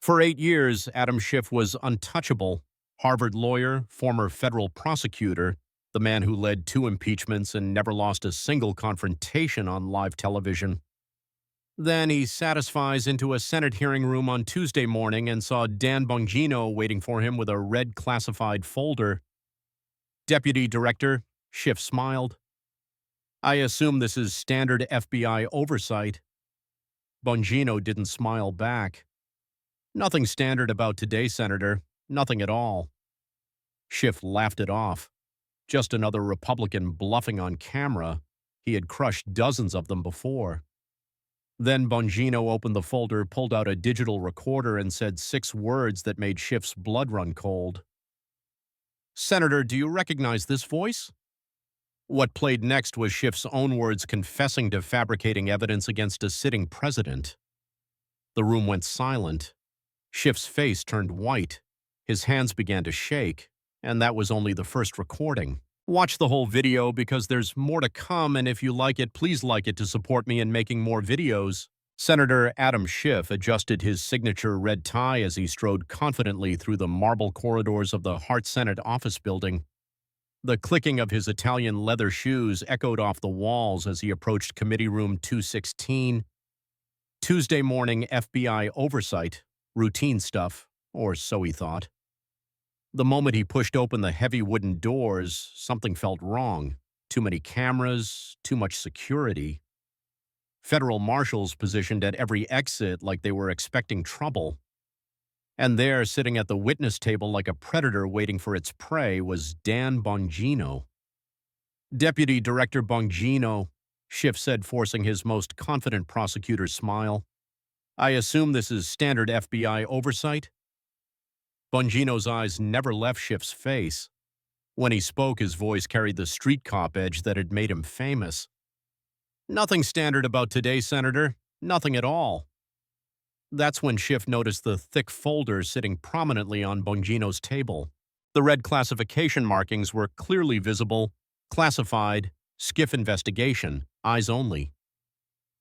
For 8 years, Adam Schiff was untouchable. Harvard lawyer, former federal prosecutor, the man who led 2 impeachments and never lost a single confrontation on live television. Then he satisfies into a Senate hearing room on Tuesday morning and saw Dan Bongino waiting for him with a red classified folder. Deputy Director, Schiff smiled. "I assume this is standard FBI oversight." Bongino didn't smile back. "Nothing standard about today, Senator. Nothing at all." Schiff laughed it off. Just another Republican bluffing on camera. He had crushed dozens of them before. Then Bongino opened the folder, pulled out a digital recorder, and said 6 words that made Schiff's blood run cold. "Senator, do you recognize this voice?" What played next was Schiff's own words confessing to fabricating evidence against a sitting president. The room went silent. Schiff's face turned white. His hands began to shake, and that was only the first recording. Watch the whole video because there's more to come, and if you like it, please like it to support me in making more videos. Senator Adam Schiff adjusted his signature red tie as he strode confidently through the marble corridors of the Hart Senate office building. The clicking of his Italian leather shoes echoed off the walls as he approached Committee Room 216. Tuesday morning FBI oversight. Routine stuff, or so he thought. The moment he pushed open the heavy wooden doors, something felt wrong. Too many cameras, too much security. Federal marshals positioned at every exit like they were expecting trouble. And there, sitting at the witness table like a predator waiting for its prey, was Dan Bongino. "Deputy Director Bongino," Schiff said, forcing his most confident prosecutor's smile. "I assume this is standard FBI oversight?" Bongino's eyes never left Schiff's face. When he spoke, his voice carried the street cop edge that had made him famous. "Nothing standard about today, Senator. Nothing at all." That's when Schiff noticed the thick folder sitting prominently on Bongino's table. The red classification markings were clearly visible: classified, Schiff investigation, eyes only.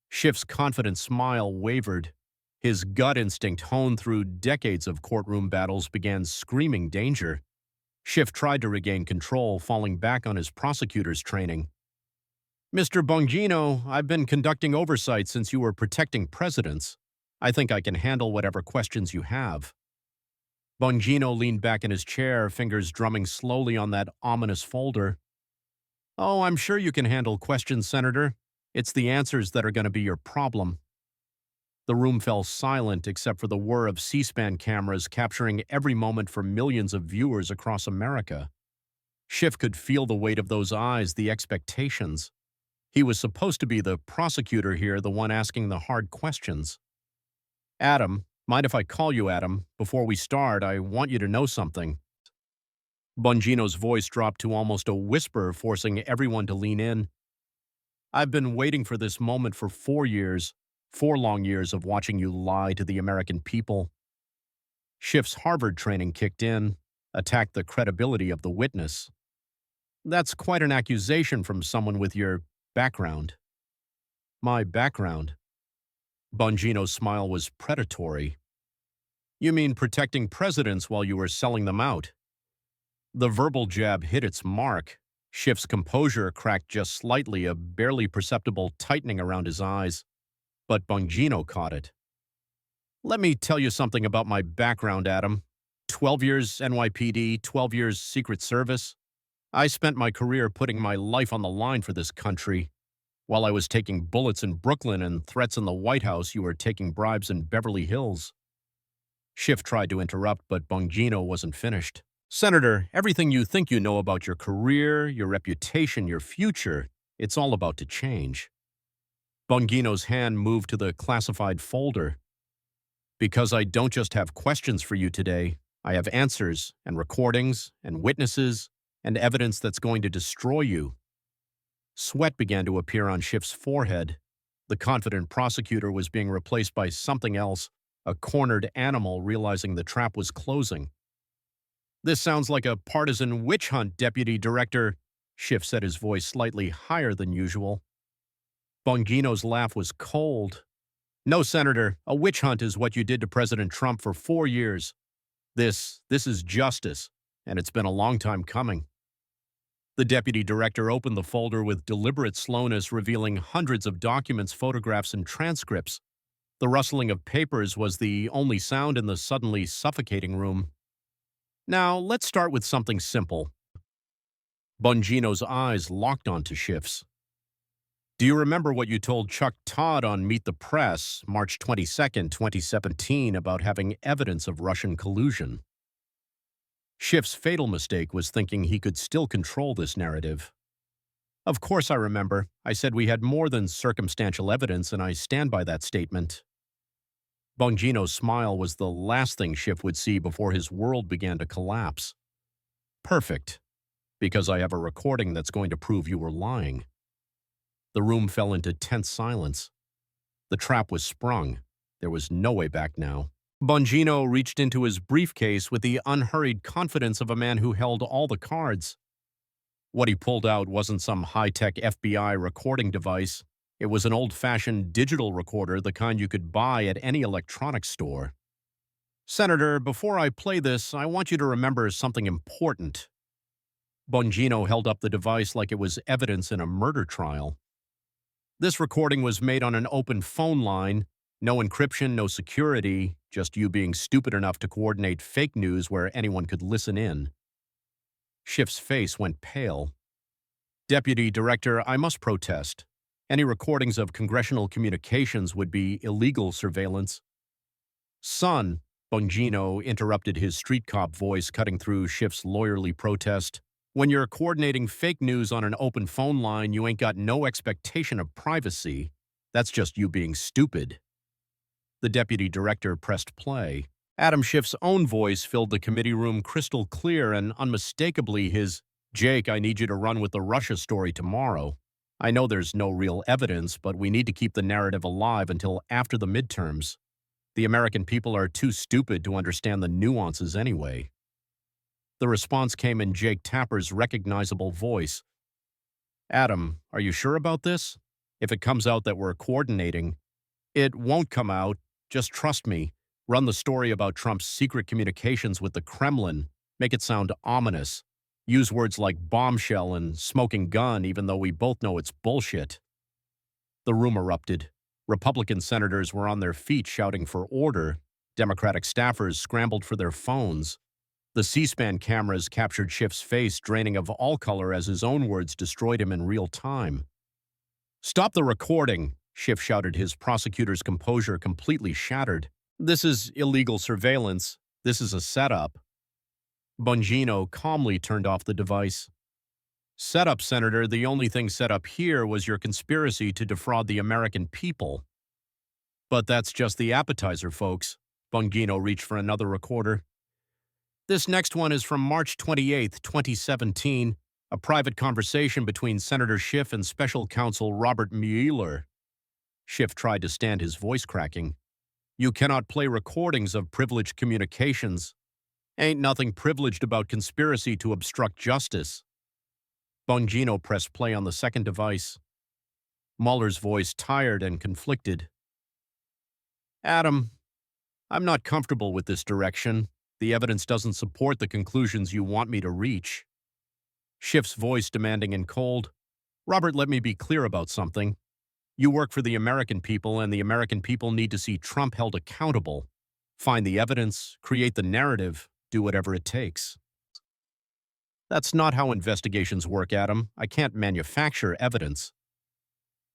Schiff's confident smile wavered. His gut instinct, honed through decades of courtroom battles, began screaming danger. Schiff tried to regain control, falling back on his prosecutor's training. "Mr. Bongino, I've been conducting oversight since you were protecting presidents. I think I can handle whatever questions you have." Bongino leaned back in his chair, fingers drumming slowly on that ominous folder. "Oh, I'm sure you can handle questions, Senator. It's the answers that are going to be your problem." The room fell silent except for the whir of C-SPAN cameras capturing every moment for millions of viewers across America. Schiff could feel the weight of those eyes, the expectations. He was supposed to be the prosecutor here, the one asking the hard questions. "Adam, mind if I call you Adam? Before we start, I want you to know something." Bongino's voice dropped to almost a whisper, forcing everyone to lean in. "I've been waiting for this moment for 4 years. 4 long years of watching you lie to the American people." Schiff's Harvard training kicked in, attacked the credibility of the witness. "That's quite an accusation from someone with your background." "My background?" Bongino's smile was predatory. "You mean protecting presidents while you were selling them out?" The verbal jab hit its mark. Schiff's composure cracked just slightly, a barely perceptible tightening around his eyes. But Bongino caught it. "Let me tell you something about my background, Adam. 12 years NYPD, 12 years Secret Service. I spent my career putting my life on the line for this country. While I was taking bullets in Brooklyn and threats in the White House, you were taking bribes in Beverly Hills." Schiff tried to interrupt, but Bongino wasn't finished. "Senator, everything you think you know about your career, your reputation, your future, it's all about to change." Bongino's hand moved to the classified folder. "Because I don't just have questions for you today. I have answers and recordings and witnesses and evidence that's going to destroy you." Sweat began to appear on Schiff's forehead. The confident prosecutor was being replaced by something else, a cornered animal realizing the trap was closing. "This sounds like a partisan witch hunt, Deputy Director," Schiff said, his voice slightly higher than usual. Bongino's laugh was cold. No, Senator, a witch hunt is what you did to President Trump for 4 years. This is justice, and it's been a long time coming. The deputy director opened the folder with deliberate slowness, revealing hundreds of documents, photographs, and transcripts. The rustling of papers was the only sound in the suddenly suffocating room. Now, let's start with something simple. Bongino's eyes locked onto Schiff's. Do you remember what you told Chuck Todd on Meet the Press, March 22nd, 2017, about having evidence of Russian collusion? Schiff's fatal mistake was thinking he could still control this narrative. Of course I remember. I said we had more than circumstantial evidence, and I stand by that statement. Bongino's smile was the last thing Schiff would see before his world began to collapse. Perfect, because I have a recording that's going to prove you were lying. The room fell into tense silence. The trap was sprung. There was no way back now. Bongino reached into his briefcase with the unhurried confidence of a man who held all the cards. What he pulled out wasn't some high-tech FBI recording device. It was an old-fashioned digital recorder, the kind you could buy at any electronics store. Senator, before I play this, I want you to remember something important. Bongino held up the device like it was evidence in a murder trial. This recording was made on an open phone line. No encryption, no security, just you being stupid enough to coordinate fake news where anyone could listen in. Schiff's face went pale. Deputy Director, I must protest. Any recordings of congressional communications would be illegal surveillance. Son, Bongino interrupted, his street cop voice cutting through Schiff's lawyerly protest. When you're coordinating fake news on an open phone line, you ain't got no expectation of privacy. That's just you being stupid. The deputy director pressed play. Adam Schiff's own voice filled the committee room crystal clear, and unmistakably his, Jake, I need you to run with the Russia story tomorrow. I know there's no real evidence, but we need to keep the narrative alive until after the midterms. The American people are too stupid to understand the nuances anyway. The response came in Jake Tapper's recognizable voice. Adam, are you sure about this? If it comes out that we're coordinating, it won't come out. Just trust me. Run the story about Trump's secret communications with the Kremlin. Make it sound ominous. Use words like bombshell and smoking gun, even though we both know it's bullshit. The room erupted. Republican senators were on their feet shouting for order. Democratic staffers scrambled for their phones. The C-SPAN cameras captured Schiff's face, draining of all color as his own words destroyed him in real time. Stop the recording, Schiff shouted, his prosecutor's composure completely shattered. This is illegal surveillance. This is a setup. Bongino calmly turned off the device. Setup, Senator. The only thing set up here was your conspiracy to defraud the American people. But that's just the appetizer, folks. Bongino reached for another recorder. This next one is from March 28, 2017, a private conversation between Senator Schiff and Special Counsel Robert Mueller. Schiff tried to stand his voice cracking. You cannot play recordings of privileged communications. Ain't nothing privileged about conspiracy to obstruct justice. Bongino pressed play on the second device. Mueller's voice tired and conflicted. Adam, I'm not comfortable with this direction. The evidence doesn't support the conclusions you want me to reach. Schiff's voice demanding and cold. Robert, let me be clear about something. You work for the American people, and the American people need to see Trump held accountable. Find the evidence, create the narrative, do whatever it takes. That's not how investigations work, Adam. I can't manufacture evidence.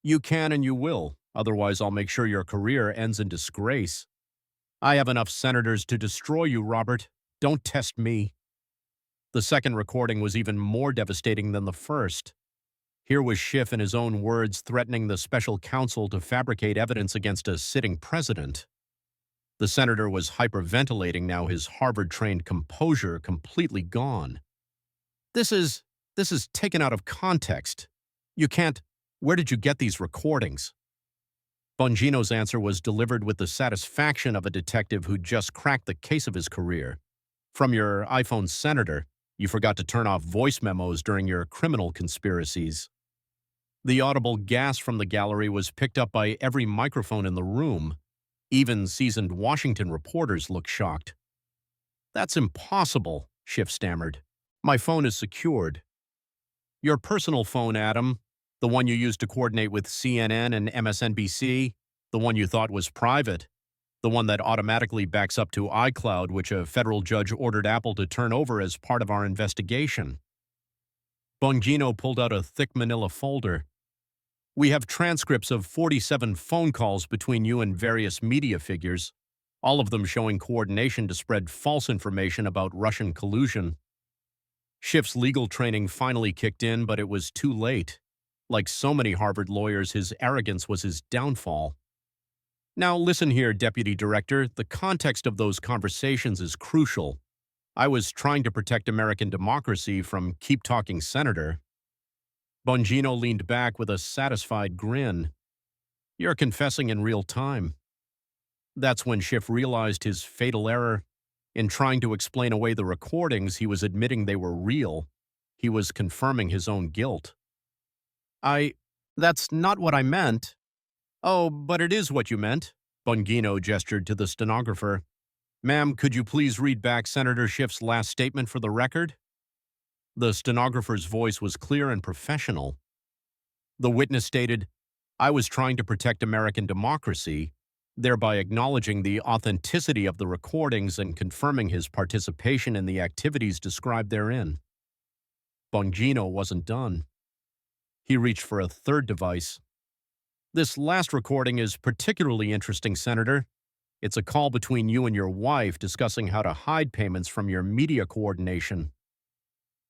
You can and you will. Otherwise, I'll make sure your career ends in disgrace. I have enough senators to destroy you, Robert. Don't test me. The second recording was even more devastating than the first. Here was Schiff in his own words threatening the special counsel to fabricate evidence against a sitting president. The senator was hyperventilating now, his Harvard-trained composure completely gone. This is taken out of context. You can't. Where did you get these recordings? Bongino's answer was delivered with the satisfaction of a detective who just cracked the case of his career. From your iPhone, Senator. You forgot to turn off voice memos during your criminal conspiracies. The audible gasp from the gallery was picked up by every microphone in the room. Even seasoned Washington reporters looked shocked. "That's impossible," Schiff stammered. "My phone is secured." "Your personal phone, Adam, the one you used to coordinate with CNN and MSNBC, the one you thought was private, the one that automatically backs up to iCloud, which a federal judge ordered Apple to turn over as part of our investigation." Bongino pulled out a thick manila folder. "We have transcripts of 47 phone calls between you and various media figures, all of them showing coordination to spread false information about Russian collusion." Schiff's legal training finally kicked in, but it was too late. Like so many Harvard lawyers, his arrogance was his downfall. "Now listen here, Deputy Director, the context of those conversations is crucial. I was trying to protect American democracy from keep talking senator." Bongino leaned back with a satisfied grin. "You're confessing in real time." That's when Schiff realized his fatal error. In trying to explain away the recordings, he was admitting they were real. He was confirming his own guilt. That's not what I meant." "Oh, but it is what you meant." Bongino gestured to the stenographer. "Ma'am, could you please read back Senator Schiff's last statement for the record?" The stenographer's voice was clear and professional. The witness stated, "I was trying to protect American democracy," thereby acknowledging the authenticity of the recordings and confirming his participation in the activities described therein. Bongino wasn't done. He reached for a third device. "This last recording is particularly interesting, Senator. It's a call between you and your wife discussing how to hide payments from your media coordination."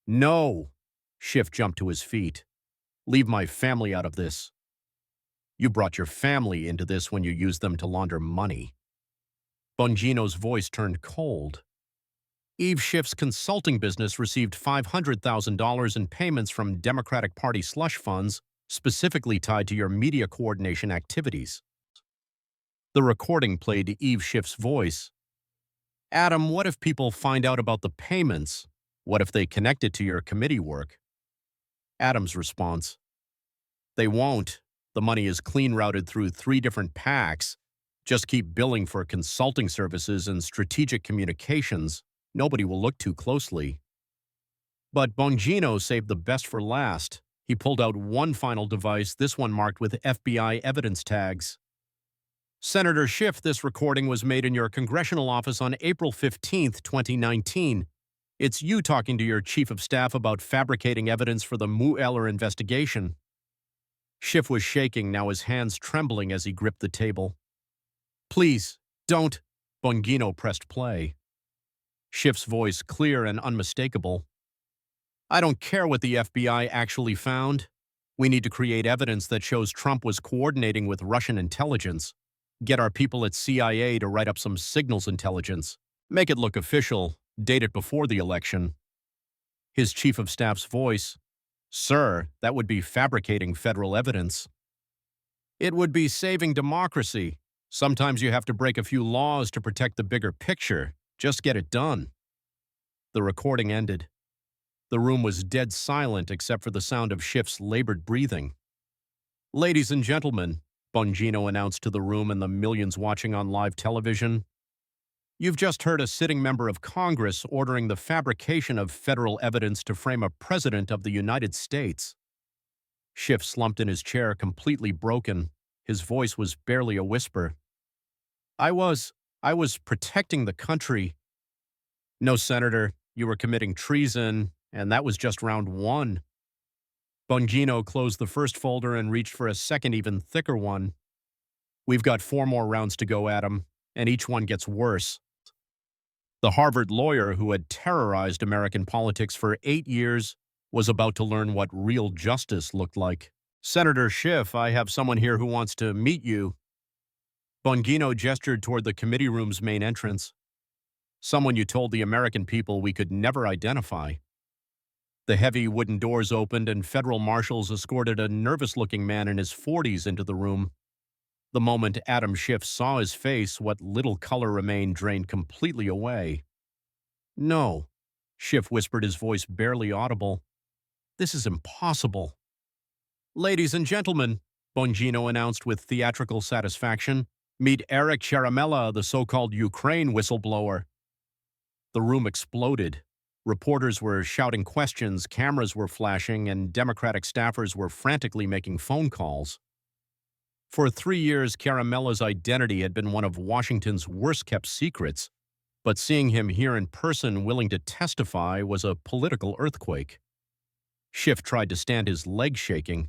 "No!" Schiff jumped to his feet. "Leave my family out of this." "You brought your family into this when you used them to launder money." Bongino's voice turned cold. "Eve Schiff's consulting business received $500,000 in payments from Democratic Party slush funds specifically tied to your media coordination activities." The recording played Eve Schiff's voice. "Adam, what if people find out about the payments? What if they connect it to your committee work?" Adam's response: "They won't. The money is clean routed through 3 different PACs. Just keep billing for consulting services and strategic communications. Nobody will look too closely." But Bongino saved the best for last. He pulled out one final device, this one marked with FBI evidence tags. "Senator Schiff, this recording was made in your congressional office on April 15th, 2019. It's you talking to your chief of staff about fabricating evidence for the Mueller investigation." Schiff was shaking, now his hands trembling as he gripped the table. "Please, don't." Bongino pressed play. Schiff's voice clear and unmistakable. "I don't care what the FBI actually found. We need to create evidence that shows Trump was coordinating with Russian intelligence. Get our people at CIA to write up some signals intelligence. Make it look official. Date it before the election." His chief of staff's voice: "Sir, that would be fabricating federal evidence." "It would be saving democracy. Sometimes you have to break a few laws to protect the bigger picture. Just get it done." The recording ended. The room was dead silent except for the sound of Schiff's labored breathing. "Ladies and gentlemen," Bongino announced to the room and the millions watching on live television, "you've just heard a sitting member of Congress ordering the fabrication of federal evidence to frame a president of the United States." Schiff slumped in his chair, completely broken. His voice was barely a whisper. I was protecting the country." "No, Senator, you were committing treason, and that was just round 1. Bongino closed the first folder and reached for a second, even thicker one. "We've got 4 more rounds to go, Adam, and each one gets worse." The Harvard lawyer who had terrorized American politics for 8 years was about to learn what real justice looked like. "Senator Schiff, I have someone here who wants to meet you." Bongino gestured toward the committee room's main entrance. "Someone you told the American people we could never identify." The heavy wooden doors opened and federal marshals escorted a nervous-looking man in his 40s into the room. The moment Adam Schiff saw his face, what little color remained drained completely away. "No," Schiff whispered, his voice barely audible. "This is impossible." "Ladies and gentlemen," Bongino announced with theatrical satisfaction, Meet Eric Ciaramella, the so-called Ukraine whistleblower. The room exploded. Reporters were shouting questions, cameras were flashing, and Democratic staffers were frantically making phone calls. For 3 years, Caramella's identity had been one of Washington's worst-kept secrets, but seeing him here in person willing to testify was a political earthquake. Schiff tried to stand his legs shaking.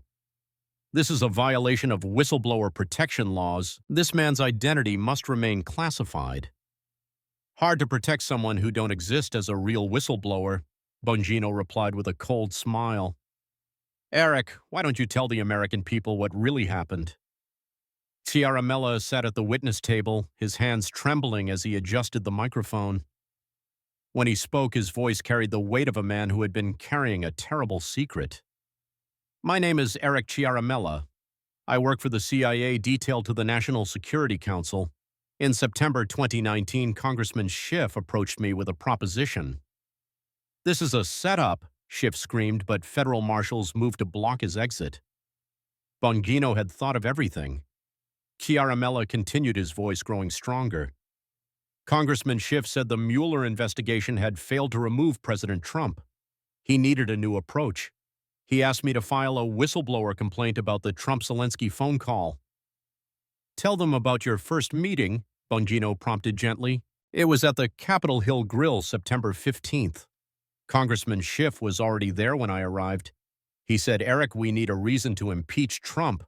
This is a violation of whistleblower protection laws. This man's identity must remain classified. Hard to protect someone who don't exist as a real whistleblower, Bongino replied with a cold smile. Eric, why don't you tell the American people what really happened? Ciaramella sat at the witness table, his hands trembling as he adjusted the microphone. When he spoke, his voice carried the weight of a man who had been carrying a terrible secret. My name is Eric Ciaramella. I work for the CIA detailed to the National Security Council. In September 2019, Congressman Schiff approached me with a proposition. This is a setup, Schiff screamed, but federal marshals moved to block his exit. Bongino had thought of everything. Ciaramella continued, his voice growing stronger. Congressman Schiff said the Mueller investigation had failed to remove President Trump. He needed a new approach. He asked me to file a whistleblower complaint about the Trump-Zelensky phone call. Tell them about your first meeting, Bongino prompted gently. It was at the Capitol Hill Grill, September 15th. Congressman Schiff was already there when I arrived. He said, Eric, we need a reason to impeach Trump.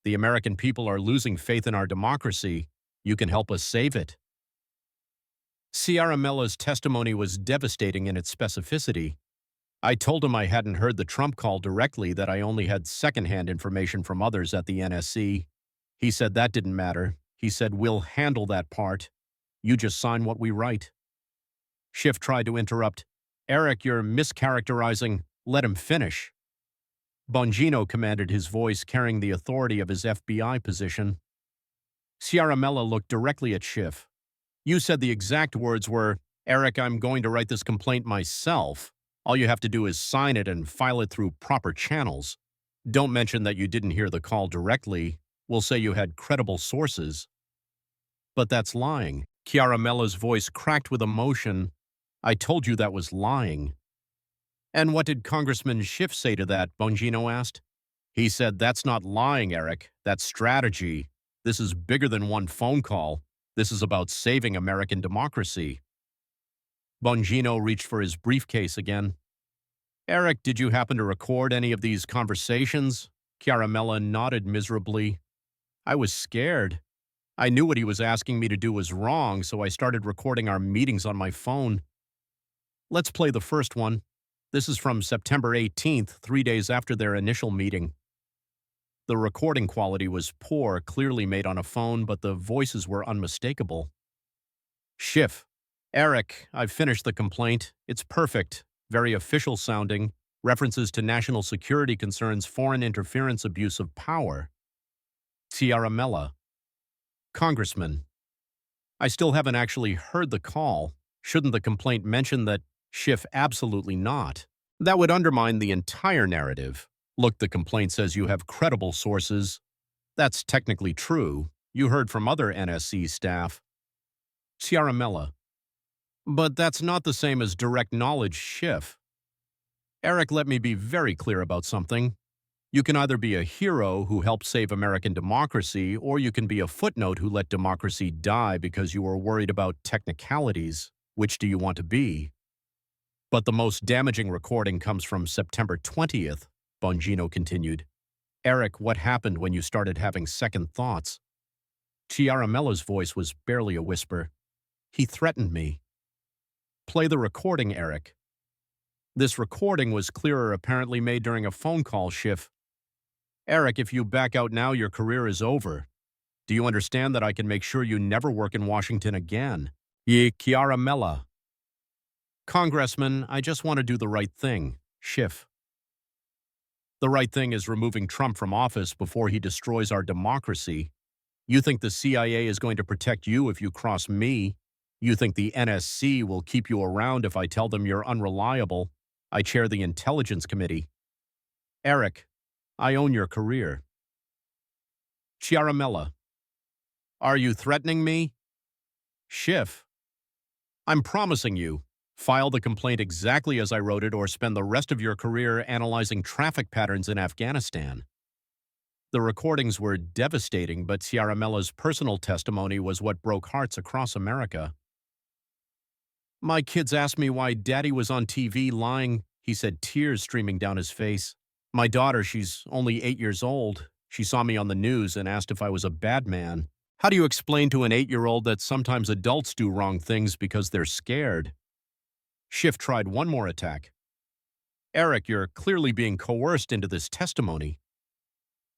The American people are losing faith in our democracy. You can help us save it. Ciaramella's testimony was devastating in its specificity. I told him I hadn't heard the Trump call directly, that I only had secondhand information from others at the NSC. He said that didn't matter. He said, we'll handle that part. You just sign what we write. Schiff tried to interrupt. Eric, you're mischaracterizing. Let him finish. Bongino commanded, his voice carrying the authority of his FBI position. Ciaramella looked directly at Schiff. You said the exact words were, Eric, I'm going to write this complaint myself. All you have to do is sign it and file it through proper channels. Don't mention that you didn't hear the call directly. We'll say you had credible sources. But that's lying. Ciaramella's voice cracked with emotion. I told you that was lying. And what did Congressman Schiff say to that? Bongino asked. He said, that's not lying, Eric. That's strategy. This is bigger than one phone call. This is about saving American democracy. Bongino reached for his briefcase again. Eric, did you happen to record any of these conversations? Ciaramella nodded miserably. I was scared. I knew what he was asking me to do was wrong, so I started recording our meetings on my phone. Let's play the first one. This is from September 18th, 3 days after their initial meeting. The recording quality was poor, clearly made on a phone, but the voices were unmistakable. Schiff. Eric, I've finished the complaint. It's perfect, very official sounding, references to national security concerns, foreign interference, abuse of power. Ciaramella. Congressman. I still haven't actually heard the call. Shouldn't the complaint mention that? Schiff, absolutely not. That would undermine the entire narrative. Look, the complaint says you have credible sources. That's technically true. You heard from other NSC staff. Ciaramella. But that's not the same as direct knowledge, Schiff. Eric, let me be very clear about something. You can either be a hero who helped save American democracy, or you can be a footnote who let democracy die because you were worried about technicalities. Which do you want to be? But the most damaging recording comes from September 20th, Bongino continued. Eric, what happened when you started having second thoughts? Ciaramella's voice was barely a whisper. He threatened me. Play the recording, Eric. This recording was clearer, apparently made during a phone call, Schiff. Eric, if you back out now, your career is over. Do you understand that I can make sure you never work in Washington again? Ciaramella. Congressman, I just want to do the right thing. Schiff. The right thing is removing Trump from office before he destroys our democracy. You think the CIA is going to protect you if you cross me? You think the NSC will keep you around if I tell them you're unreliable? I chair the Intelligence Committee. Eric, I own your career. Ciaramella. Are you threatening me? Schiff, I'm promising you. File the complaint exactly as I wrote it or spend the rest of your career analyzing traffic patterns in Afghanistan. The recordings were devastating, but Ciaramella's personal testimony was what broke hearts across America. My kids asked me why Daddy was on TV lying, he said, tears streaming down his face. My daughter, she's only 8 years old. She saw me on the news and asked if I was a bad man. How do you explain to an 8-year-old that sometimes adults do wrong things because they're scared? Schiff tried one more attack. Eric, you're clearly being coerced into this testimony.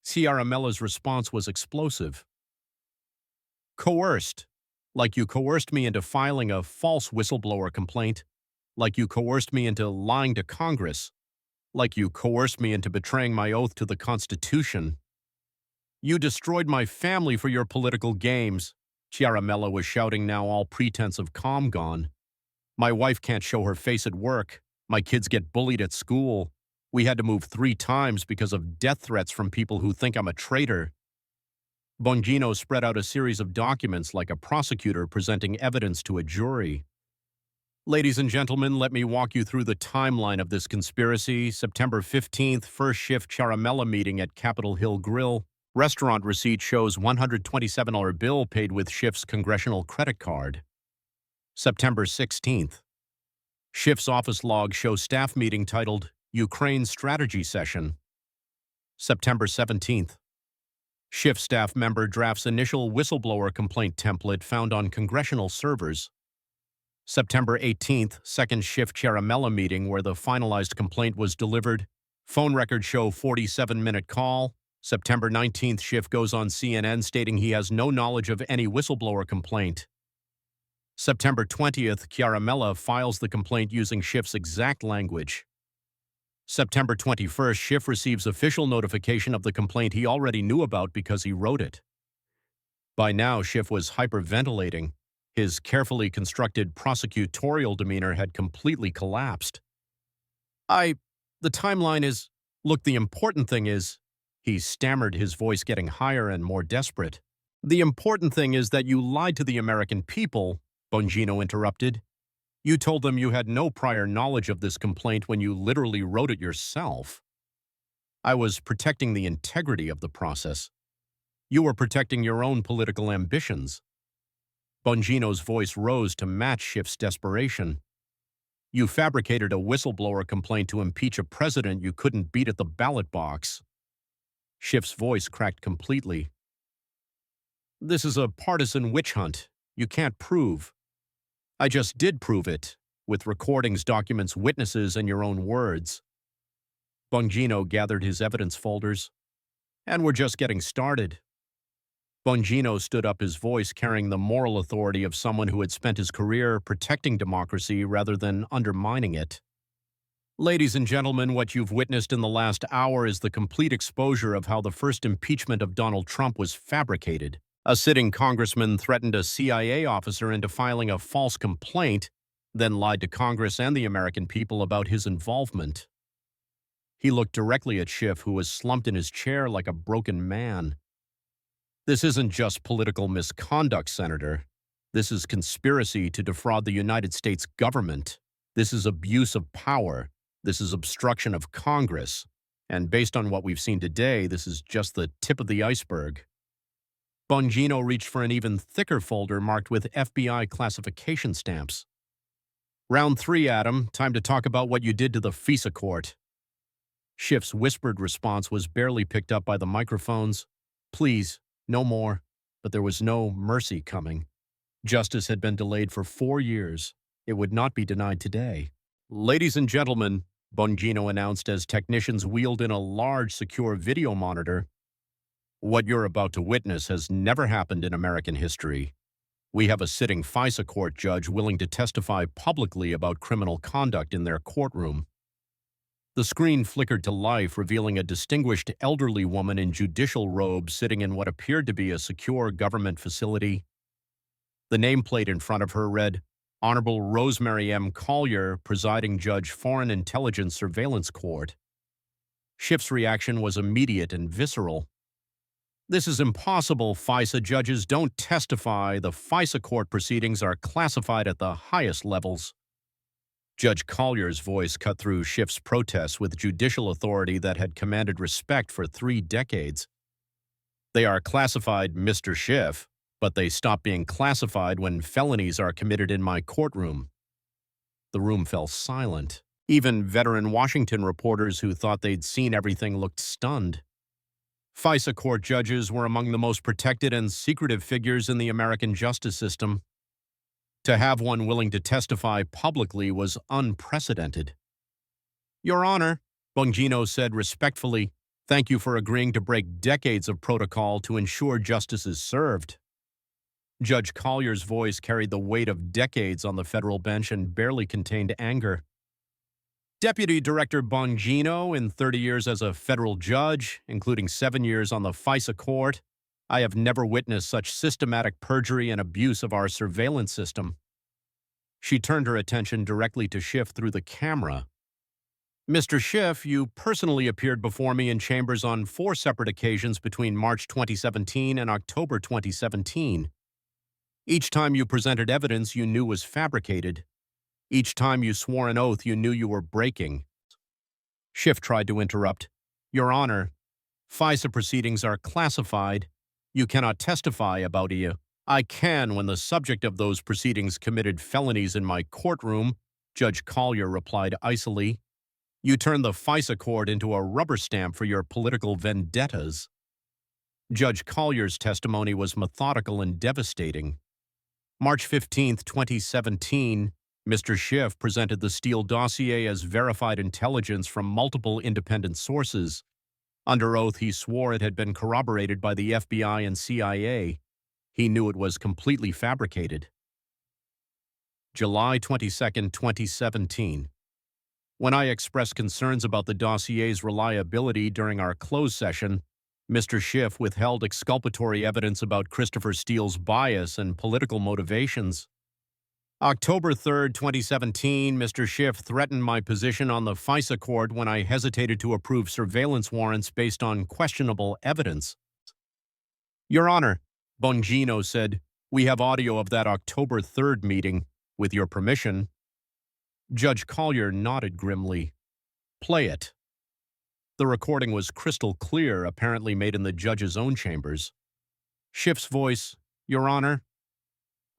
Ciaramella's response was explosive. Coerced. Like you coerced me into filing a false whistleblower complaint. Like you coerced me into lying to Congress. Like you coerced me into betraying my oath to the Constitution. You destroyed my family for your political games. Ciaramella was shouting, now all pretense of calm gone. My wife can't show her face at work. My kids get bullied at school. We had to move 3 times because of death threats from people who think I'm a traitor. Bongino spread out a series of documents like a prosecutor presenting evidence to a jury. Ladies and gentlemen, let me walk you through the timeline of this conspiracy. September 15th, first shift Ciaramella meeting at Capitol Hill Grill. Restaurant receipt shows $127 bill paid with Schiff's congressional credit card. September 16th. Schiff's office log shows staff meeting titled Ukraine Strategy Session. September 17th. Schiff staff member drafts initial whistleblower complaint template found on congressional servers. September 18th, second Schiff Ciaramella meeting where the finalized complaint was delivered. Phone records show 47-minute call. September 19th, Schiff goes on CNN stating he has no knowledge of any whistleblower complaint. September 20th, Ciaramella files the complaint using Schiff's exact language. September 21st, Schiff receives official notification of the complaint he already knew about because he wrote it. By now, Schiff was hyperventilating. His carefully constructed prosecutorial demeanor had completely collapsed. The timeline is, look, the important thing is, he stammered, his voice getting higher and more desperate. The important thing is that you lied to the American people, Bongino interrupted. You told them you had no prior knowledge of this complaint when you literally wrote it yourself. I was protecting the integrity of the process. You were protecting your own political ambitions. Bongino's voice rose to match Schiff's desperation. You fabricated a whistleblower complaint to impeach a president you couldn't beat at the ballot box. Schiff's voice cracked completely. This is a partisan witch hunt. You can't prove. I just did prove it, with recordings, documents, witnesses, and your own words. Bongino gathered his evidence folders. And we're just getting started. Bongino stood up, his voice carrying the moral authority of someone who had spent his career protecting democracy rather than undermining it. Ladies and gentlemen, what you've witnessed in the last hour is the complete exposure of how the first impeachment of Donald Trump was fabricated. A sitting congressman threatened a CIA officer into filing a false complaint, then lied to Congress and the American people about his involvement. He looked directly at Schiff, who was slumped in his chair like a broken man. This isn't just political misconduct, Senator. This is conspiracy to defraud the United States government. This is abuse of power. This is obstruction of Congress. And based on what we've seen today, this is just the tip of the iceberg. Bongino reached for an even thicker folder marked with FBI classification stamps. Round 3, Adam. Time to talk about what you did to the FISA court. Schiff's whispered response was barely picked up by the microphones. Please, no more. But there was no mercy coming. Justice had been delayed for 4 years. It would not be denied today. Ladies and gentlemen, Bongino announced as technicians wheeled in a large, secure video monitor. What you're about to witness has never happened in American history. We have a sitting FISA court judge willing to testify publicly about criminal conduct in their courtroom. The screen flickered to life, revealing a distinguished elderly woman in judicial robes sitting in what appeared to be a secure government facility. The nameplate in front of her read, Honorable Rosemary M. Collier, Presiding Judge, Foreign Intelligence Surveillance Court. Schiff's reaction was immediate and visceral. This is impossible. FISA judges don't testify. The FISA court proceedings are classified at the highest levels. Judge Collier's voice cut through Schiff's protests with judicial authority that had commanded respect for 3 decades. They are classified, Mr. Schiff, but they stop being classified when felonies are committed in my courtroom. The room fell silent. Even veteran Washington reporters who thought they'd seen everything looked stunned. FISA court judges were among the most protected and secretive figures in the American justice system. To have one willing to testify publicly was unprecedented. Your Honor, Bongino said respectfully, thank you for agreeing to break decades of protocol to ensure justice is served. Judge Collier's voice carried the weight of decades on the federal bench and barely contained anger. Deputy Director Bongino, in 30 years as a federal judge, including 7 years on the FISA court, I have never witnessed such systematic perjury and abuse of our surveillance system. She turned her attention directly to Schiff through the camera. Mr. Schiff, you personally appeared before me in chambers on 4 separate occasions between March 2017 and October 2017. Each time you presented evidence you knew was fabricated. Each time you swore an oath you knew you were breaking. Schiff tried to interrupt. Your Honor, FISA proceedings are classified. You cannot testify about you. I can when the subject of those proceedings committed felonies in my courtroom, Judge Collier replied icily. You turned the FISA court into a rubber stamp for your political vendettas. Judge Collier's testimony was methodical and devastating. March 15, 2017, Mr. Schiff presented the Steele dossier as verified intelligence from multiple independent sources. Under oath, he swore it had been corroborated by the FBI and CIA. He knew it was completely fabricated. July 22, 2017. When I expressed concerns about the dossier's reliability during our closed session, Mr. Schiff withheld exculpatory evidence about Christopher Steele's bias and political motivations. October 3, 2017, Mr. Schiff threatened my position on the FISA court when I hesitated to approve surveillance warrants based on questionable evidence. Your Honor, Bongino said, we have audio of that October 3rd meeting. With your permission. Judge Collier nodded grimly. Play it. The recording was crystal clear, apparently made in the judge's own chambers. Schiff's voice, Your Honor,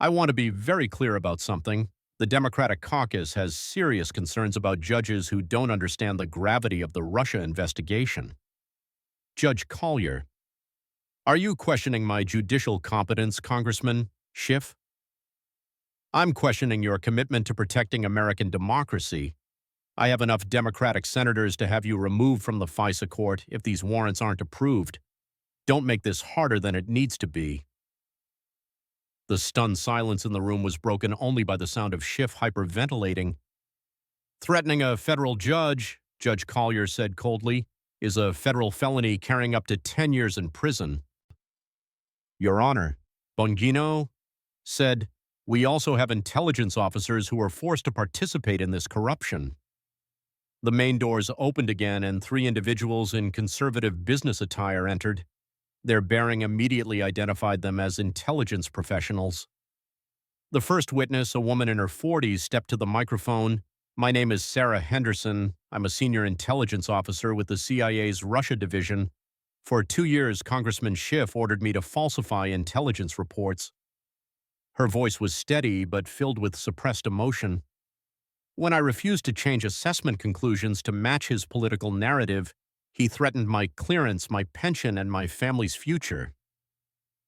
I want to be very clear about something. The Democratic caucus has serious concerns about judges who don't understand the gravity of the Russia investigation. Judge Collier, are you questioning my judicial competence, Congressman Schiff? I'm questioning your commitment to protecting American democracy. I have enough Democratic senators to have you removed from the FISA court if these warrants aren't approved. Don't make this harder than it needs to be. The stunned silence in the room was broken only by the sound of Schiff hyperventilating. Threatening a federal judge, Judge Collier said coldly, is a federal felony carrying up to 10 years in prison. Your Honor, Bongino said, we also have intelligence officers who were forced to participate in this corruption. The main doors opened again and 3 individuals in conservative business attire entered. Their bearing immediately identified them as intelligence professionals. The first witness, a woman in her 40s, stepped to the microphone. My name is Sarah Henderson. I'm a senior intelligence officer with the CIA's Russia division. For 2 years, Congressman Schiff ordered me to falsify intelligence reports. Her voice was steady but filled with suppressed emotion. When I refused to change assessment conclusions to match his political narrative, he threatened my clearance, my pension, and my family's future.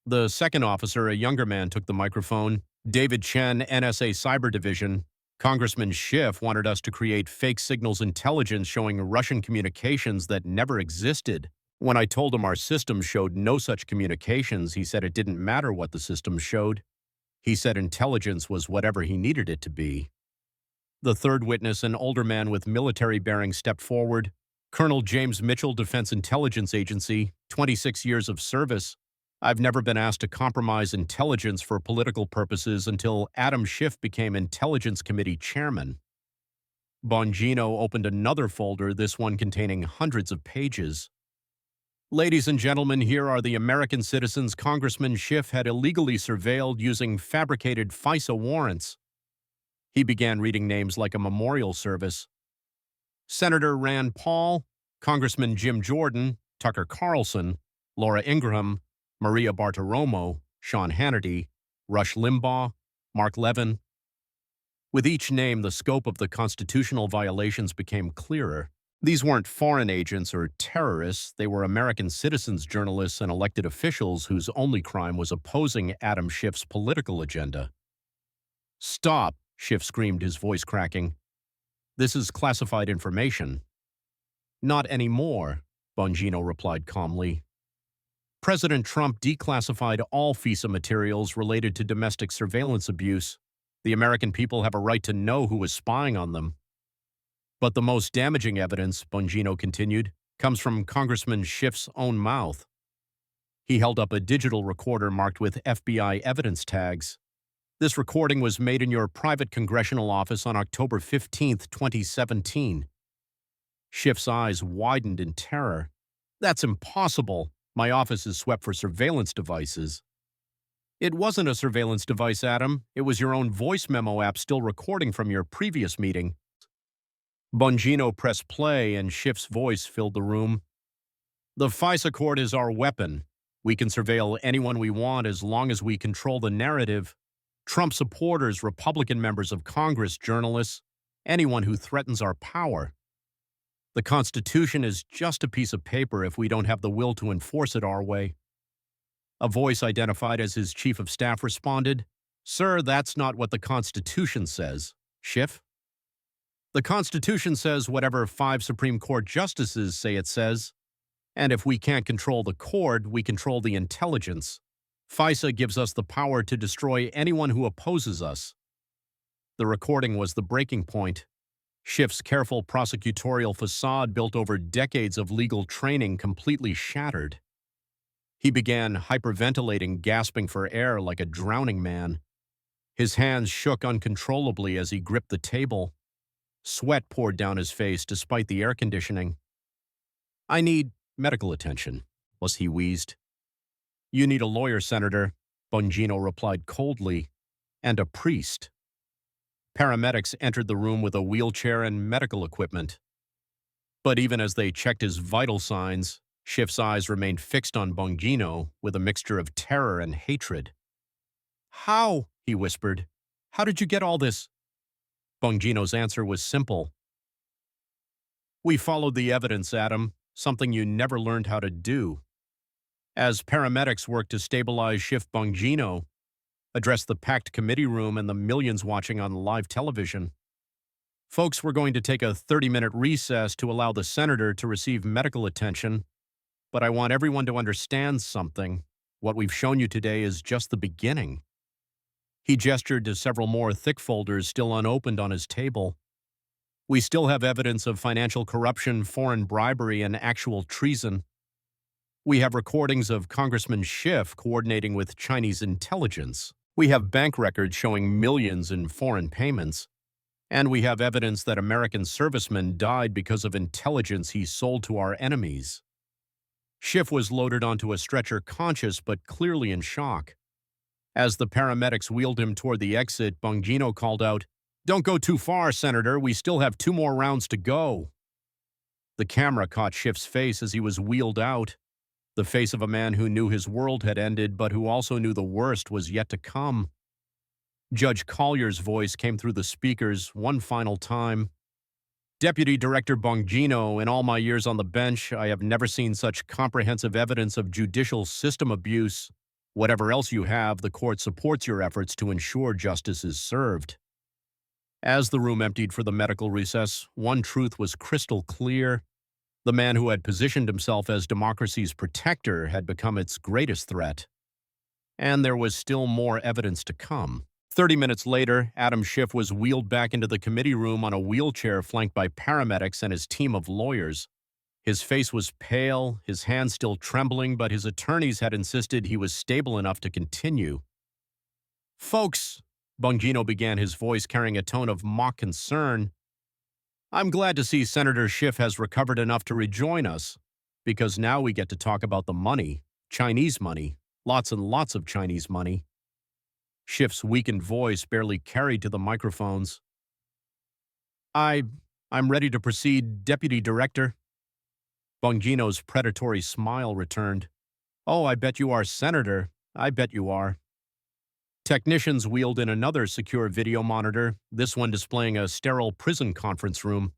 The second officer, a younger man, took the microphone. David Chen, NSA Cyber Division. Congressman Schiff wanted us to create fake signals intelligence showing Russian communications that never existed. When I told him our systems showed no such communications, he said it didn't matter what the systems showed. He said intelligence was whatever he needed it to be. The third witness, an older man with military bearings, stepped forward. Colonel James Mitchell, Defense Intelligence Agency, 26 years of service. I've never been asked to compromise intelligence for political purposes until Adam Schiff became Intelligence Committee Chairman. Bongino opened another folder, this one containing hundreds of pages. Ladies and gentlemen, here are the American citizens Congressman Schiff had illegally surveilled using fabricated FISA warrants. He began reading names like a memorial service. Senator Rand Paul, Congressman Jim Jordan, Tucker Carlson, Laura Ingraham, Maria Bartiromo, Sean Hannity, Rush Limbaugh, Mark Levin. With each name, the scope of the constitutional violations became clearer. These weren't foreign agents or terrorists. They were American citizens, journalists, and elected officials whose only crime was opposing Adam Schiff's political agenda. "Stop," Schiff screamed, his voice cracking. "This is classified information." "Not anymore," Bongino replied calmly. "President Trump declassified all FISA materials related to domestic surveillance abuse. The American people have a right to know who is spying on them." "But the most damaging evidence," Bongino continued, "comes from Congressman Schiff's own mouth." He held up a digital recorder marked with FBI evidence tags. "This recording was made in your private congressional office on October 15, 2017. Schiff's eyes widened in terror. "That's impossible. My office is swept for surveillance devices." "It wasn't a surveillance device, Adam. It was your own voice memo app still recording from your previous meeting." Bongino pressed play, and Schiff's voice filled the room. "The FISA court is our weapon. We can surveil anyone we want as long as we control the narrative. Trump supporters, Republican members of Congress, journalists, anyone who threatens our power. The Constitution is just a piece of paper if we don't have the will to enforce it our way." A voice identified as his chief of staff responded, "Sir, that's not what the Constitution says. Schiff? The Constitution says whatever 5 Supreme Court justices say it says. And if we can't control the court, we control the intelligence. FISA gives us the power to destroy anyone who opposes us." The recording was the breaking point. Schiff's careful prosecutorial facade built over decades of legal training completely shattered. He began hyperventilating, gasping for air like a drowning man. His hands shook uncontrollably as he gripped the table. Sweat poured down his face despite the air conditioning. "I need medical attention," he wheezed. "You need a lawyer, Senator," Bongino replied coldly, "and a priest." Paramedics entered the room with a wheelchair and medical equipment. But even as they checked his vital signs, Schiff's eyes remained fixed on Bongino with a mixture of terror and hatred. "How?" he whispered. "How did you get all this?" Bongino's answer was simple. "We followed the evidence, Adam, something you never learned how to do." As paramedics worked to stabilize Schiff, Bongino addressed the packed committee room and the millions watching on live television. "Folks, we're going to take a 30-minute recess to allow the senator to receive medical attention, but I want everyone to understand something. What we've shown you today is just the beginning." He gestured to several more thick folders still unopened on his table. "We still have evidence of financial corruption, foreign bribery, and actual treason. We have recordings of Congressman Schiff coordinating with Chinese intelligence. We have bank records showing millions in foreign payments. And we have evidence that American servicemen died because of intelligence he sold to our enemies." Schiff was loaded onto a stretcher, conscious but clearly in shock. As the paramedics wheeled him toward the exit, Bongino called out, "Don't go too far, Senator. We still have 2 more rounds to go." The camera caught Schiff's face as he was wheeled out, the face of a man who knew his world had ended but who also knew the worst was yet to come. Judge Collier's voice came through the speakers one final time. "Deputy Director Bongino, in all my years on the bench, I have never seen such comprehensive evidence of judicial system abuse. Whatever else you have, the court supports your efforts to ensure justice is served." As the room emptied for the medical recess, one truth was crystal clear. The man who had positioned himself as democracy's protector had become its greatest threat. And there was still more evidence to come. 30 minutes later, Adam Schiff was wheeled back into the committee room on a wheelchair flanked by paramedics and his team of lawyers. His face was pale, his hands still trembling, but his attorneys had insisted he was stable enough to continue. "Folks," Bongino began, his voice carrying a tone of mock concern, "I'm glad to see Senator Schiff has recovered enough to rejoin us. because now we get to talk about the money, Chinese money, lots and lots of Chinese money. Schiff's weakened voice barely carried to the microphones. I, I'm ready to proceed, Deputy Director. Bongino's predatory smile returned. Oh, I bet you are, Senator. I bet you are. Technicians wheeled in another secure video monitor, this one displaying a sterile prison conference room.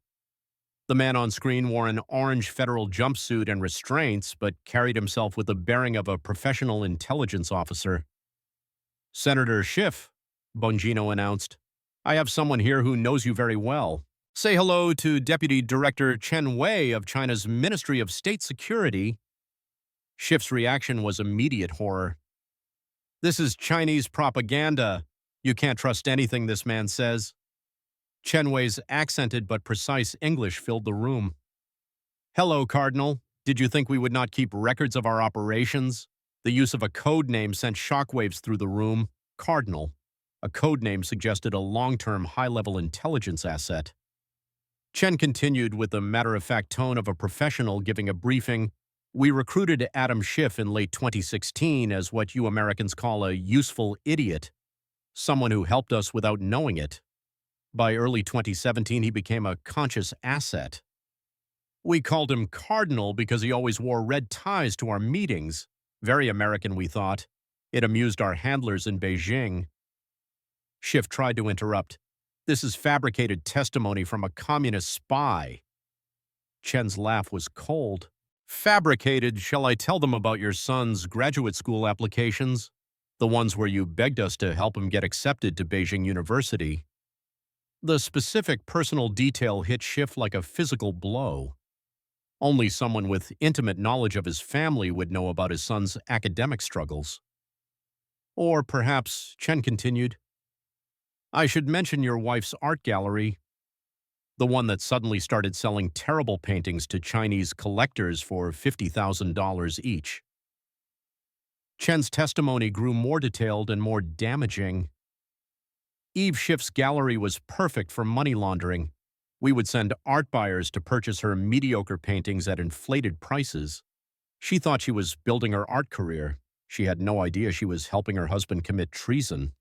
The man on screen wore an orange federal jumpsuit and restraints, but carried himself with the bearing of a professional intelligence officer. Senator Schiff, Bongino announced. I have someone here who knows you very well. Say hello to Deputy Director Chen Wei of China's Ministry of State Security. Schiff's reaction was immediate horror. This is Chinese propaganda. You can't trust anything this man says. Chen Wei's accented but precise English filled the room. Hello, Cardinal. Did you think we would not keep records of our operations? The use of a code name sent shockwaves through the room. Cardinal. A code name suggested a long-term, high-level intelligence asset. Chen continued with the matter-of-fact tone of a professional giving a briefing. We recruited Adam Schiff in late 2016 as what you Americans call a useful idiot, someone who helped us without knowing it. By early 2017, he became a conscious asset. We called him Cardinal because he always wore red ties to our meetings. Very American, we thought. It amused our handlers in Beijing. Schiff tried to interrupt. This is fabricated testimony from a communist spy. Chen's laugh was cold. Fabricated, shall I tell them about your son's graduate school applications? The ones where you begged us to help him get accepted to Beijing University. The specific personal detail hit Schiff like a physical blow. Only someone with intimate knowledge of his family would know about his son's academic struggles. Or perhaps, Chen continued, I should mention your wife's art gallery, the one that suddenly started selling terrible paintings to Chinese collectors for $50,000 each. Chen's testimony grew more detailed and more damaging. Eve Schiff's gallery was perfect for money laundering. We would send art buyers to purchase her mediocre paintings at inflated prices. She thought she was building her art career. She had no idea she was helping her husband commit treason.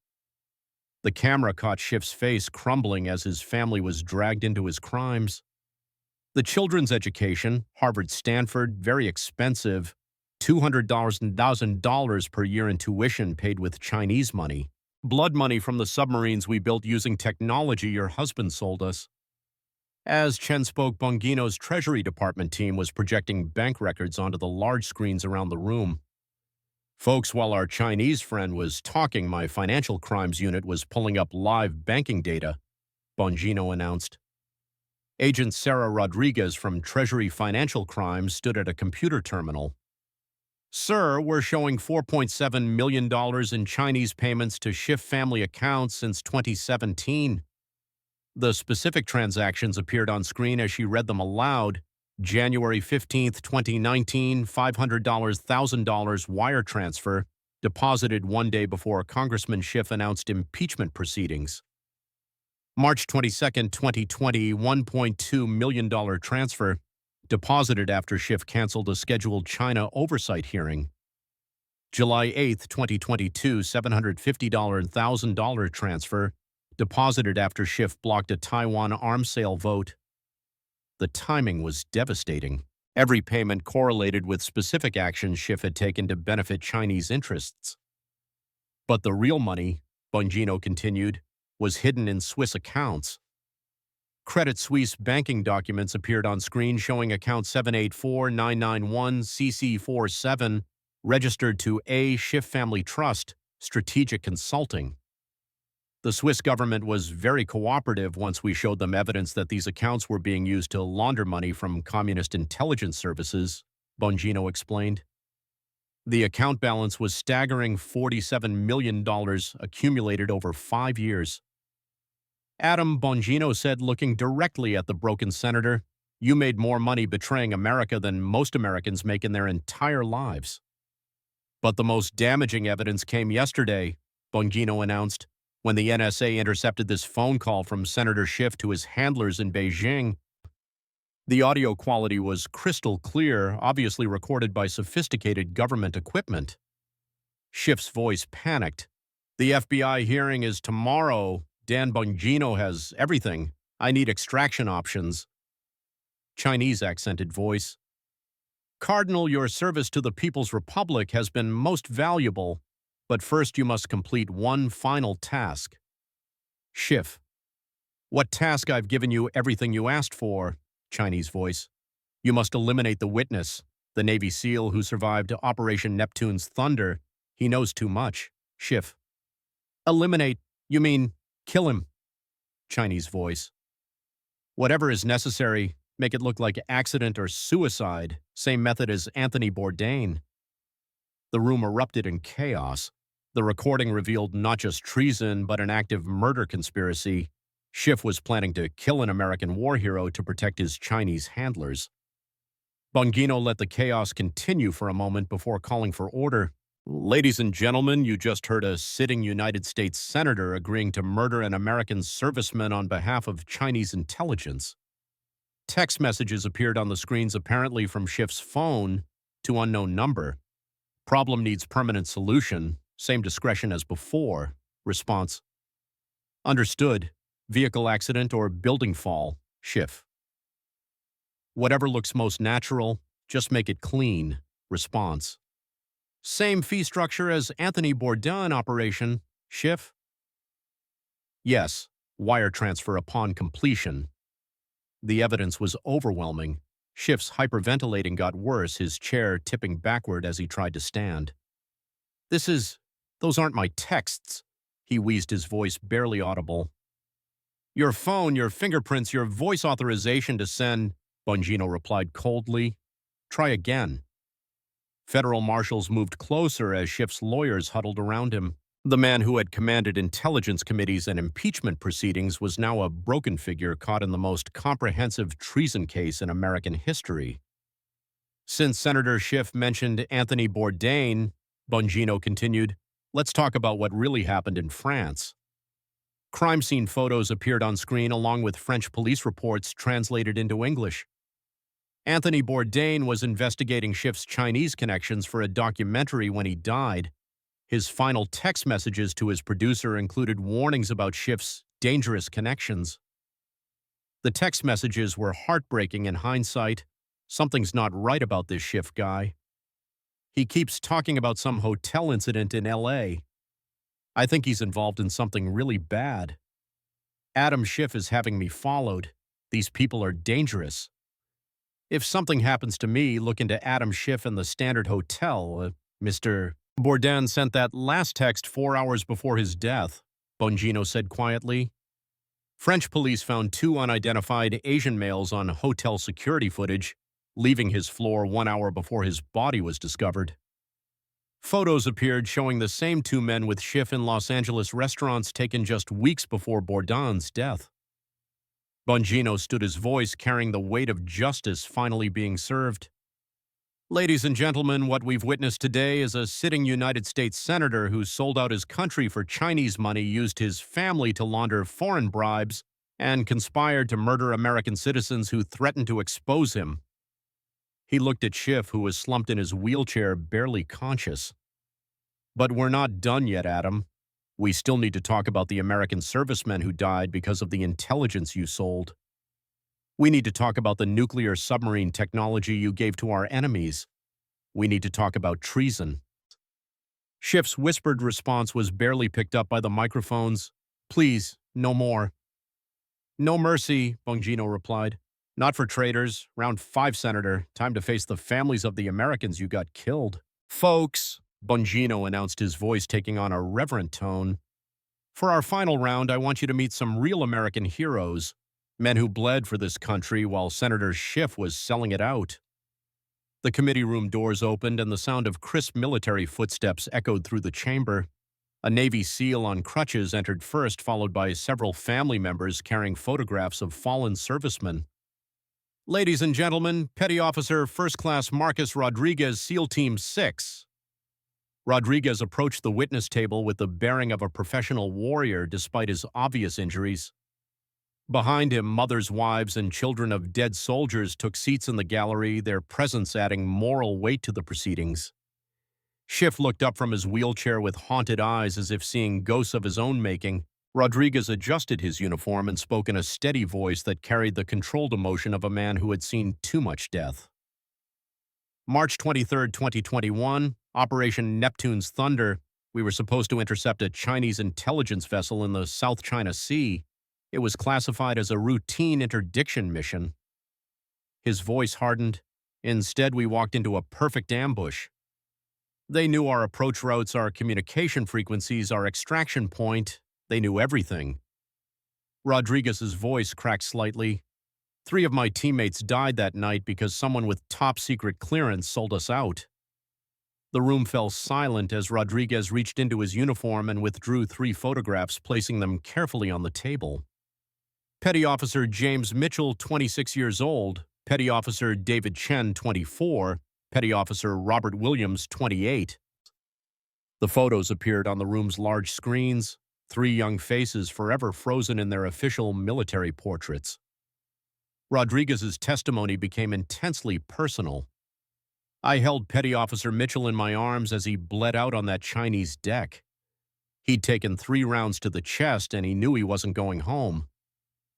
The camera caught Schiff's face crumbling as his family was dragged into his crimes. The children's education, Harvard, Stanford, very expensive, $200,000 per year in tuition paid with Chinese money. Blood money from the submarines we built using technology your husband sold us. As Chen spoke, Bongino's Treasury Department team was projecting bank records onto the large screens around the room. Folks, while our Chinese friend was talking, my financial crimes unit was pulling up live banking data, Bongino announced. Agent Sarah Rodriguez from Treasury Financial Crimes stood at a computer terminal. Sir, we're showing $4.7 million in Chinese payments to Schiff family accounts since 2017. The specific transactions appeared on screen as she read them aloud. January 15, 2019, $500, $1,000 wire transfer, deposited one day before Congressman Schiff announced impeachment proceedings. March 22, 2020, $1.2 million transfer, deposited after Schiff canceled a scheduled China oversight hearing. July 8, 2022, $750, $1,000 transfer, deposited after Schiff blocked a Taiwan arms sale vote. The timing was devastating. Every payment correlated with specific actions Schiff had taken to benefit Chinese interests. But the real money, Bongino continued, was hidden in Swiss accounts. Credit Suisse banking documents appeared on screen showing account 784991CC47, registered to A. Schiff Family Trust, Strategic Consulting. The Swiss government was very cooperative once we showed them evidence that these accounts were being used to launder money from communist intelligence services, Bongino explained. The account balance was staggering $47 million accumulated over 5 years. Adam, Bongino said, looking directly at the broken senator, you made more money betraying America than most Americans make in their entire lives. But the most damaging evidence came yesterday, Bongino announced, when the NSA intercepted this phone call from Senator Schiff to his handlers in Beijing. The audio quality was crystal clear, obviously recorded by sophisticated government equipment. Schiff's voice panicked. The FBI hearing is tomorrow. Dan Bongino has everything. I need extraction options. Chinese accented voice. Cardinal, your service to the People's Republic has been most valuable, but first you must complete one final task. Schiff. What task? I've given you everything you asked for. Chinese voice. You must eliminate the witness, the Navy SEAL who survived Operation Neptune's Thunder. He knows too much. Schiff. Eliminate? You mean kill him? Chinese voice. Whatever is necessary, make it look like accident or suicide, same method as Anthony Bourdain. The room erupted in chaos. The recording revealed not just treason, but an active murder conspiracy. Schiff was planning to kill an American war hero to protect his Chinese handlers. Bongino let the chaos continue for a moment before calling for order. Ladies and gentlemen, you just heard a sitting United States senator agreeing to murder an American serviceman on behalf of Chinese intelligence. Text messages appeared on the screens apparently from Schiff's phone to unknown number. Problem needs permanent solution. Same discretion as before. Response. Understood. Vehicle accident or building fall. Schiff. Whatever looks most natural, just make it clean. Response. Same fee structure as Anthony Bourdain operation. Schiff. Yes. Wire transfer upon completion. The evidence was overwhelming. Schiff's hyperventilating got worse, his chair tipping backward as he tried to stand. Those aren't my texts, he wheezed, his voice barely audible. Your phone, your fingerprints, your voice authorization to send, Bongino replied coldly. Try again. Federal marshals moved closer as Schiff's lawyers huddled around him. The man who had commanded intelligence committees and impeachment proceedings was now a broken figure caught in the most comprehensive treason case in American history. Since Senator Schiff mentioned Anthony Bourdain, Bongino continued, let's talk about what really happened in France. Crime scene photos appeared on screen along with French police reports translated into English. Anthony Bourdain was investigating Schiff's Chinese connections for a documentary when he died. His final text messages to his producer included warnings about Schiff's dangerous connections. The text messages were heartbreaking in hindsight. Something's not right about this Schiff guy. He keeps talking about some hotel incident in L.A. I think he's involved in something really bad. Adam Schiff is having me followed. These people are dangerous. If something happens to me, look into Adam Schiff and the Standard Hotel. Mr. Bourdain sent that last text 4 hours before his death, Bongino said quietly. French police found 2 unidentified Asian males on hotel security footage, leaving his floor 1 hour before his body was discovered. Photos appeared showing the same 2 men with Schiff in Los Angeles restaurants taken just weeks before Bourdain's death. Bongino stood his voice, carrying the weight of justice finally being served. Ladies and gentlemen, what we've witnessed today is a sitting United States senator who sold out his country for Chinese money, used his family to launder foreign bribes, and conspired to murder American citizens who threatened to expose him. He looked at Schiff, who was slumped in his wheelchair, barely conscious. But we're not done yet, Adam. We still need to talk about the American servicemen who died because of the intelligence you sold. We need to talk about the nuclear submarine technology you gave to our enemies. We need to talk about treason. Schiff's whispered response was barely picked up by the microphones. Please, no more. No mercy, Bongino replied. Not for traitors. Round 5, Senator. Time to face the families of the Americans you got killed. Folks, Bongino announced, his voice taking on a reverent tone. For our final round, I want you to meet some real American heroes, men who bled for this country while Senator Schiff was selling it out. The committee room doors opened and the sound of crisp military footsteps echoed through the chamber. A Navy SEAL on crutches entered first, followed by several family members carrying photographs of fallen servicemen. Ladies and gentlemen, Petty Officer First Class Marcus Rodriguez, SEAL Team 6. Rodriguez approached the witness table with the bearing of a professional warrior despite his obvious injuries. Behind him, mothers, wives, and children of dead soldiers took seats in the gallery, their presence adding moral weight to the proceedings. Schiff looked up from his wheelchair with haunted eyes as if seeing ghosts of his own making. Rodriguez adjusted his uniform and spoke in a steady voice that carried the controlled emotion of a man who had seen too much death. March 23, 2021, Operation Neptune's Thunder. We were supposed to intercept a Chinese intelligence vessel in the South China Sea. It was classified as a routine interdiction mission. His voice hardened. Instead, we walked into a perfect ambush. They knew our approach routes, our communication frequencies, our extraction point. They knew everything. Rodriguez's voice cracked slightly. 3 of my teammates died that night because someone with top-secret clearance sold us out. The room fell silent as Rodriguez reached into his uniform and withdrew 3 photographs, placing them carefully on the table. Petty Officer James Mitchell, 26 years old, Petty Officer David Chen, 24, Petty Officer Robert Williams, 28. The photos appeared on the room's large screens, 3 young faces forever frozen in their official military portraits. Rodriguez's testimony became intensely personal. I held Petty Officer Mitchell in my arms as he bled out on that Chinese deck. He'd taken 3 rounds to the chest and he knew he wasn't going home.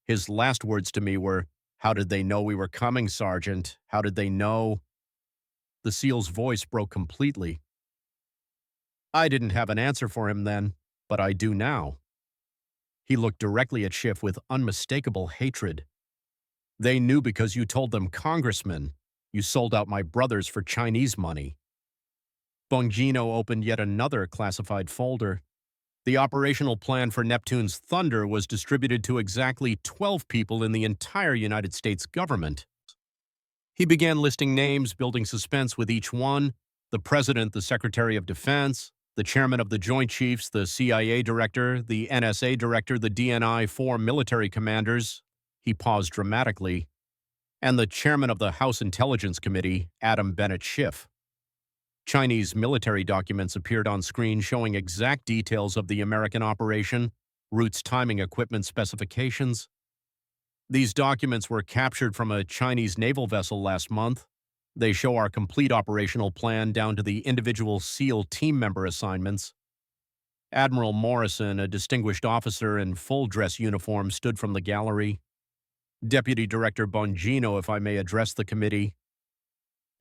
His last words to me were, "How did they know we were coming, Sergeant? How did they know?" The SEAL's voice broke completely. I didn't have an answer for him then, but I do now. He looked directly at Schiff with unmistakable hatred. "They knew because you told them, Congressman. You sold out my brothers for Chinese money." Bongino opened yet another classified folder. The operational plan for Neptune's Thunder was distributed to exactly 12 people in the entire United States government. He began listing names, building suspense with each one: the President, the Secretary of Defense, the Chairman of the Joint Chiefs, the CIA Director, the NSA Director, the DNI, 4 military commanders. He paused dramatically. And the Chairman of the House Intelligence Committee, Adam Bennett Schiff. Chinese military documents appeared on screen showing exact details of the American operation, routes, timing, equipment specifications. These documents were captured from a Chinese naval vessel last month. They show our complete operational plan down to the individual SEAL team member assignments. Admiral Morrison, a distinguished officer in full-dress uniform, stood from the gallery. Deputy Director Bongino, if I may address the committee.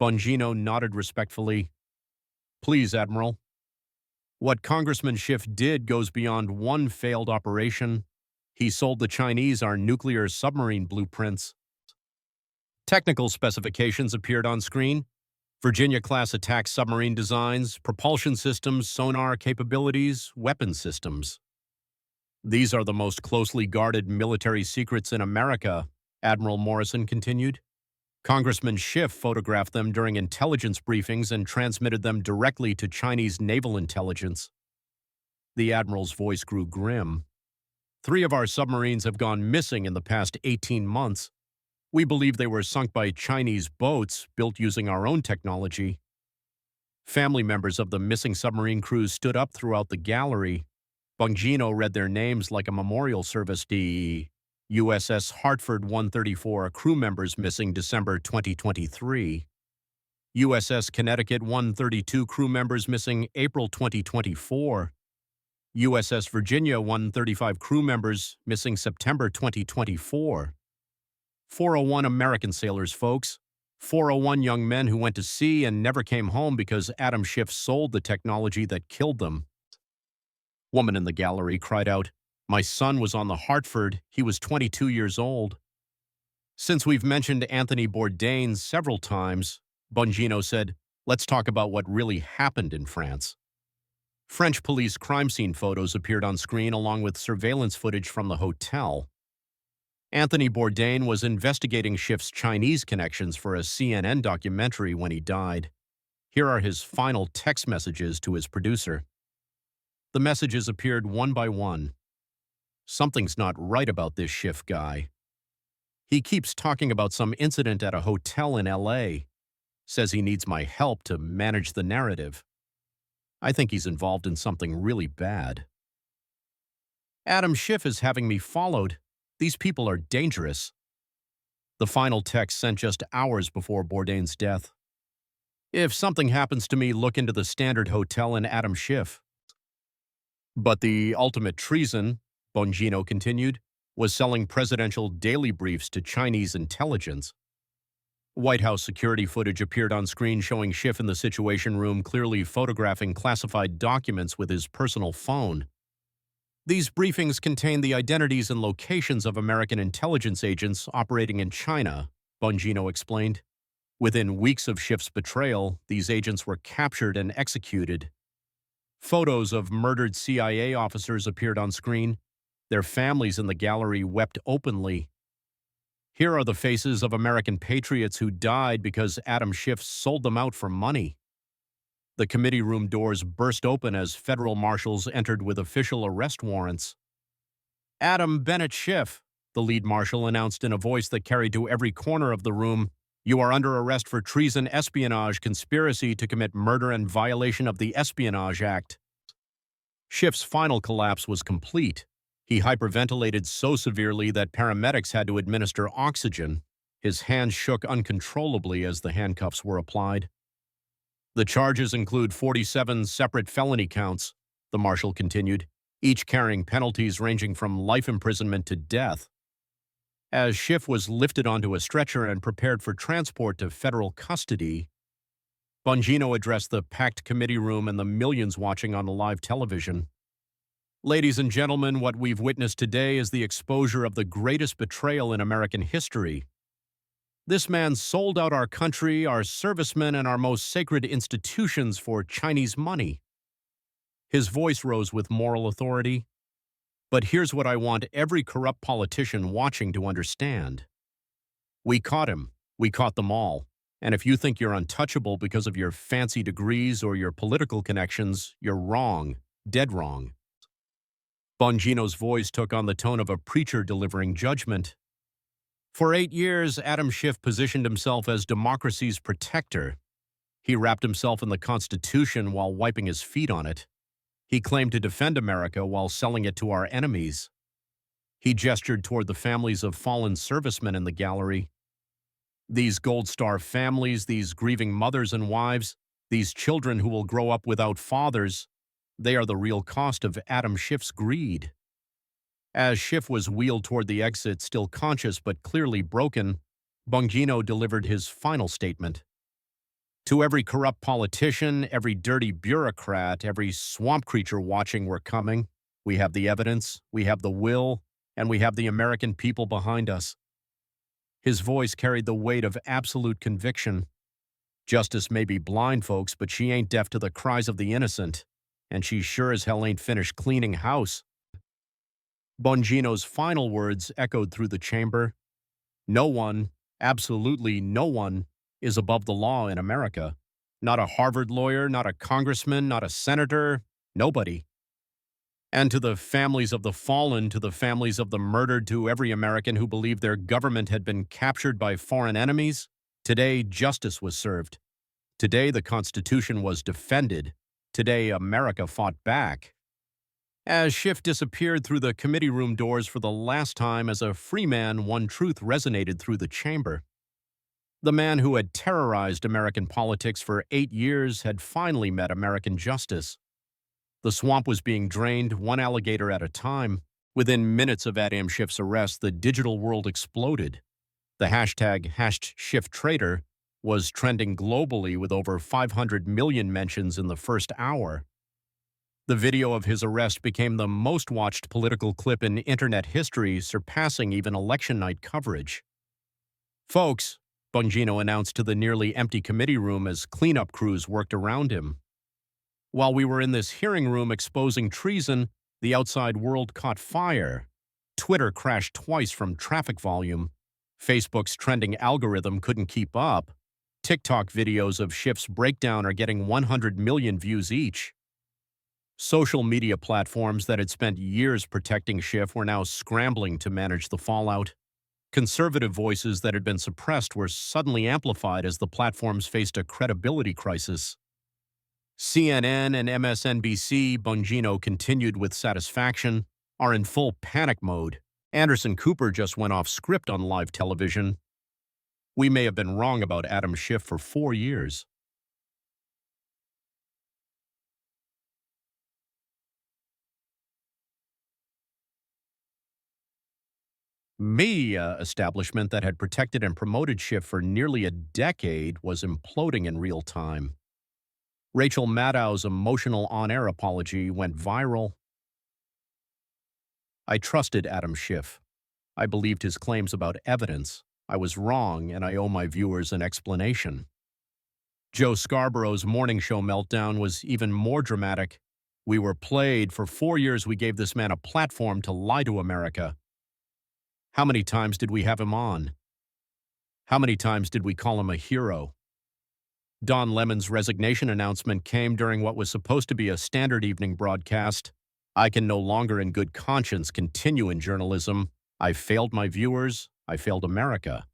Bongino nodded respectfully. "Please, Admiral." What Congressman Schiff did goes beyond one failed operation. He sold the Chinese our nuclear submarine blueprints. Technical specifications appeared on screen: Virginia-class attack submarine designs, propulsion systems, sonar capabilities, weapon systems. "These are the most closely guarded military secrets in America," Admiral Morrison continued. "Congressman Schiff photographed them during intelligence briefings and transmitted them directly to Chinese naval intelligence." The Admiral's voice grew grim. "3 of our submarines have gone missing in the past 18 months. We believe they were sunk by Chinese boats built using our own technology." Family members of the missing submarine crews stood up throughout the gallery. Bongino read their names like a memorial service. The USS Hartford 134 crew members missing December 2023. USS Connecticut 132 crew members missing April 2024. USS Virginia 135 crew members missing September 2024. 401 American sailors, folks. 401 young men who went to sea and never came home because Adam Schiff sold the technology that killed them. Woman in the gallery cried out, "My son was on the Hartford. He was 22 years old." Since we've mentioned Anthony Bourdain several times, Bongino said, "Let's talk about what really happened in France." French police crime scene photos appeared on screen along with surveillance footage from the hotel. Anthony Bourdain was investigating Schiff's Chinese connections for a CNN documentary when he died. Here are his final text messages to his producer. The messages appeared one by one. "Something's not right about this Schiff guy. He keeps talking about some incident at a hotel in LA. Says he needs my help to manage the narrative. I think he's involved in something really bad. Adam Schiff is having me followed. These people are dangerous. The final text sent just hours before Bourdain's death. If something happens to me, look into the Standard Hotel in Adam Schiff. But the ultimate treason, Bongino continued, was selling presidential daily briefs to Chinese intelligence. White House security footage appeared on screen showing Schiff in the Situation Room clearly photographing classified documents with his personal phone. These briefings contained the identities and locations of American intelligence agents operating in China, Bongino explained. Within weeks of Schiff's betrayal, these agents were captured and executed. Photos of murdered CIA officers appeared on screen. Their families in the gallery wept openly. Here are the faces of American patriots who died because Adam Schiff sold them out for money. The committee room doors burst open as federal marshals entered with official arrest warrants. Adam Bennett Schiff, the lead marshal announced in a voice that carried to every corner of the room, you are under arrest for treason, espionage, conspiracy to commit murder, and violation of the Espionage Act. Schiff's final collapse was complete. He hyperventilated so severely that paramedics had to administer oxygen. His hands shook uncontrollably as the handcuffs were applied. The charges include 47 separate felony counts, the marshal continued, each carrying penalties ranging from life imprisonment to death. As Schiff was lifted onto a stretcher and prepared for transport to federal custody, Bongino addressed the packed committee room and the millions watching on live television. Ladies and gentlemen, what we've witnessed today is the exposure of the greatest betrayal in American history. This man sold out our country, our servicemen, and our most sacred institutions for Chinese money. His voice rose with moral authority. But here's what I want every corrupt politician watching to understand. We caught him. We caught them all. And if you think you're untouchable because of your fancy degrees or your political connections, you're wrong. Dead wrong. Bongino's voice took on the tone of a preacher delivering judgment. For 8 years, Adam Schiff positioned himself as democracy's protector. He wrapped himself in the Constitution while wiping his feet on it. He claimed to defend America while selling it to our enemies. He gestured toward the families of fallen servicemen in the gallery. These Gold Star families, these grieving mothers and wives, these children who will grow up without fathers, they are the real cost of Adam Schiff's greed. As Schiff was wheeled toward the exit, still conscious but clearly broken, Bongino delivered his final statement. To every corrupt politician, every dirty bureaucrat, every swamp creature watching, we're coming. We have the evidence, we have the will, and we have the American people behind us. His voice carried the weight of absolute conviction. Justice may be blind, folks, but she ain't deaf to the cries of the innocent, and she sure as hell ain't finished cleaning house. Bongino's final words echoed through the chamber. No one, absolutely no one, is above the law in America. Not a Harvard lawyer, not a congressman, not a senator, nobody. And to the families of the fallen, to the families of the murdered, to every American who believed their government had been captured by foreign enemies, today justice was served. Today the Constitution was defended. Today America fought back. As Schiff disappeared through the committee room doors for the last time as a free man, one truth resonated through the chamber. The man who had terrorized American politics for 8 years had finally met American justice. The swamp was being drained, one alligator at a time. Within minutes of Adam Schiff's arrest, the digital world exploded. The hashtag #SchiffTraitor was trending globally with over 500 million mentions in the first hour. The video of his arrest became the most watched political clip in internet history, surpassing even election night coverage. Folks, Bongino announced to the nearly empty committee room as cleanup crews worked around him. While we were in this hearing room exposing treason, the outside world caught fire. Twitter crashed twice from traffic volume. Facebook's trending algorithm couldn't keep up. TikTok videos of Schiff's breakdown are getting 100 million views each. Social media platforms that had spent years protecting Schiff were now scrambling to manage the fallout. Conservative voices that had been suppressed were suddenly amplified as the platforms faced a credibility crisis. CNN and MSNBC, Bongino continued with satisfaction, are in full panic mode. Anderson Cooper just went off script on live television. We may have been wrong about Adam Schiff for 4 years. Media establishment that had protected and promoted Schiff for nearly a decade was imploding in real time. Rachel Maddow's emotional on-air apology went viral. I trusted Adam Schiff. I believed his claims about evidence. I was wrong, and I owe my viewers an explanation. Joe Scarborough's morning show meltdown was even more dramatic. We were played. For 4 years, we gave this man a platform to lie to America. How many times did we have him on? How many times did we call him a hero? Don Lemon's resignation announcement came during what was supposed to be a standard evening broadcast. I can no longer in good conscience continue in journalism. I failed my viewers. I failed America.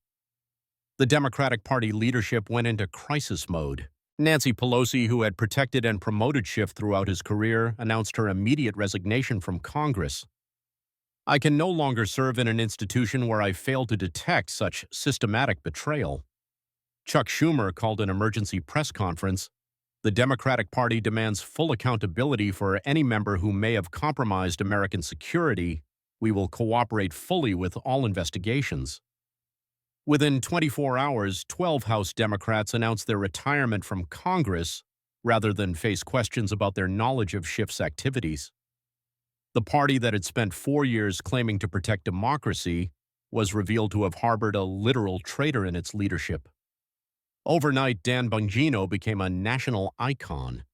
The Democratic Party leadership went into crisis mode. Nancy Pelosi, who had protected and promoted Schiff throughout his career, announced her immediate resignation from Congress. I can no longer serve in an institution where I failed to detect such systematic betrayal. Chuck Schumer called an emergency press conference. The Democratic Party demands full accountability for any member who may have compromised American security. We will cooperate fully with all investigations. Within 24 hours, 12 House Democrats announced their retirement from Congress rather than face questions about their knowledge of Schiff's activities. The party that had spent 4 years claiming to protect democracy was revealed to have harbored a literal traitor in its leadership. Overnight, Dan Bongino became a national icon.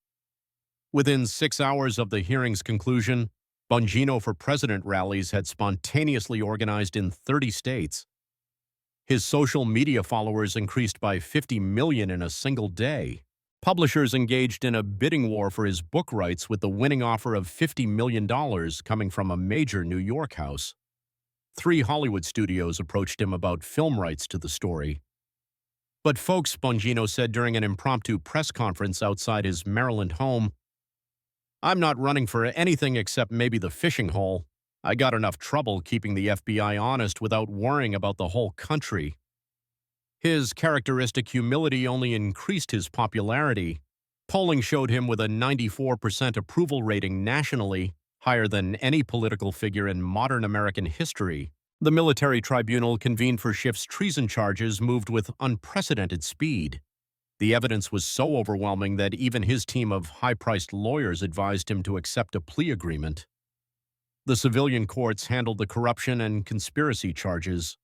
Within 6 hours of the hearing's conclusion, Bongino for President rallies had spontaneously organized in 30 states. His social media followers increased by 50 million in a single day. Publishers engaged in a bidding war for his book rights, with the winning offer of $50 million coming from a major New York house. 3 Hollywood studios approached him about film rights to the story. But folks, Bongino said during an impromptu press conference outside his Maryland home, I'm not running for anything except maybe the fishing hole. I got enough trouble keeping the FBI honest without worrying about the whole country. His characteristic humility only increased his popularity. Polling showed him with a 94% approval rating nationally, higher than any political figure in modern American history. The military tribunal convened for Schiff's treason charges moved with unprecedented speed. The evidence was so overwhelming that even his team of high-priced lawyers advised him to accept a plea agreement. The civilian courts handled the corruption and conspiracy charges.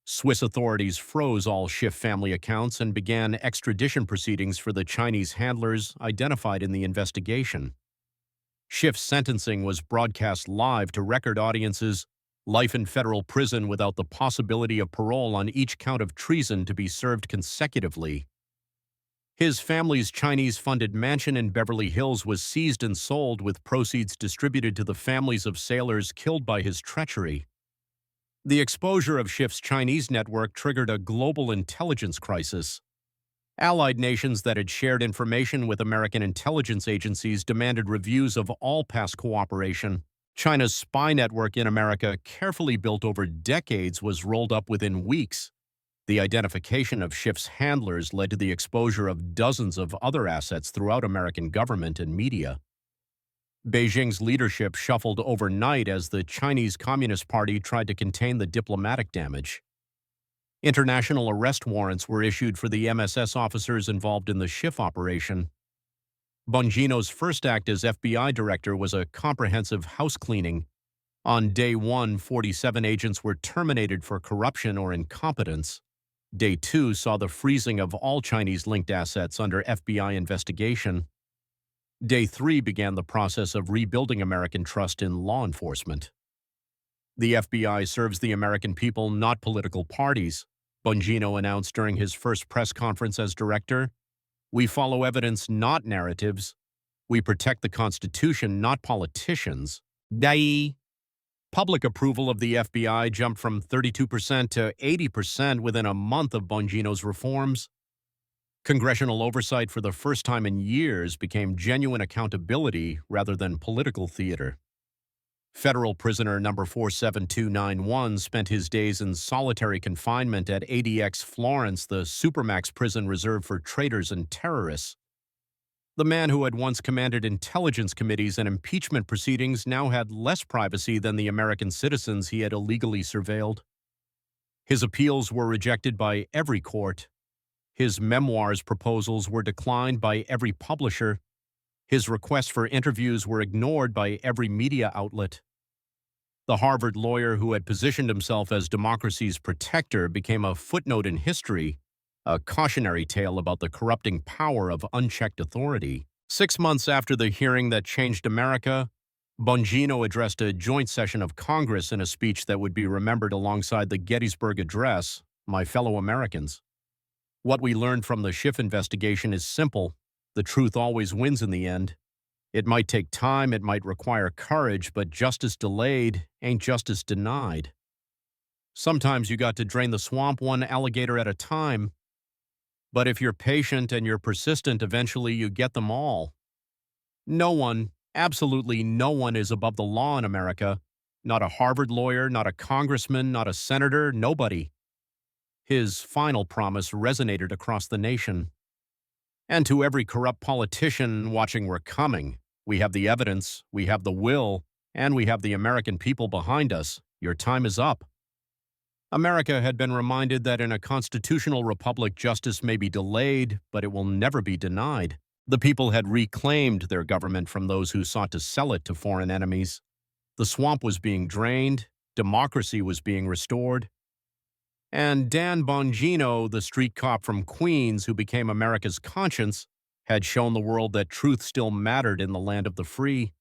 Swiss authorities froze all Schiff family accounts and began extradition proceedings for the Chinese handlers identified in the investigation. Schiff's sentencing was broadcast live to record audiences, life in federal prison without the possibility of parole on each count of treason to be served consecutively. His family's Chinese-funded mansion in Beverly Hills was seized and sold, with proceeds distributed to the families of sailors killed by his treachery. The exposure of Schiff's Chinese network triggered a global intelligence crisis. Allied nations that had shared information with American intelligence agencies demanded reviews of all past cooperation. China's spy network in America, carefully built over decades, was rolled up within weeks. The identification of Schiff's handlers led to the exposure of dozens of other assets throughout American government and media. Beijing's leadership shuffled overnight as the Chinese Communist Party tried to contain the diplomatic damage. International arrest warrants were issued for the MSS officers involved in the Schiff operation. Bongino's first act as FBI director was a comprehensive house cleaning. On day 1, 47 agents were terminated for corruption or incompetence. Day 2 saw the freezing of all Chinese-linked assets under FBI investigation. Day 3 began the process of rebuilding American trust in law enforcement. The FBI serves the American people, not political parties, Bongino announced during his first press conference as director. We follow evidence, not narratives. We protect the Constitution, not politicians. Dai. Public approval of the FBI jumped from 32% to 80% within a month of Bongino's reforms. Congressional oversight for the first time in years became genuine accountability rather than political theater. Federal prisoner number 47291 spent his days in solitary confinement at ADX Florence, the supermax prison reserved for traitors and terrorists. The man who had once commanded intelligence committees and impeachment proceedings now had less privacy than the American citizens he had illegally surveilled. His appeals were rejected by every court. His memoirs proposals were declined by every publisher. His requests for interviews were ignored by every media outlet. The Harvard lawyer who had positioned himself as democracy's protector became a footnote in history, a cautionary tale about the corrupting power of unchecked authority. 6 months after the hearing that changed America, Bongino addressed a joint session of Congress in a speech that would be remembered alongside the Gettysburg Address, My Fellow Americans. What we learned from the Schiff investigation is simple. The truth always wins in the end. It might take time, it might require courage, but justice delayed ain't justice denied. Sometimes you got to drain the swamp one alligator at a time, but if you're patient and you're persistent, eventually you get them all. No one, absolutely no one, is above the law in America. Not a Harvard lawyer, not a congressman, not a senator, nobody. His final promise resonated across the nation. And to every corrupt politician watching, we're coming. We have the evidence, we have the will, and we have the American people behind us. Your time is up. America had been reminded that in a constitutional republic, justice may be delayed, but it will never be denied. The people had reclaimed their government from those who sought to sell it to foreign enemies. The swamp was being drained, democracy was being restored. And Dan Bongino, the street cop from Queens who became America's conscience, had shown the world that truth still mattered in the land of the free.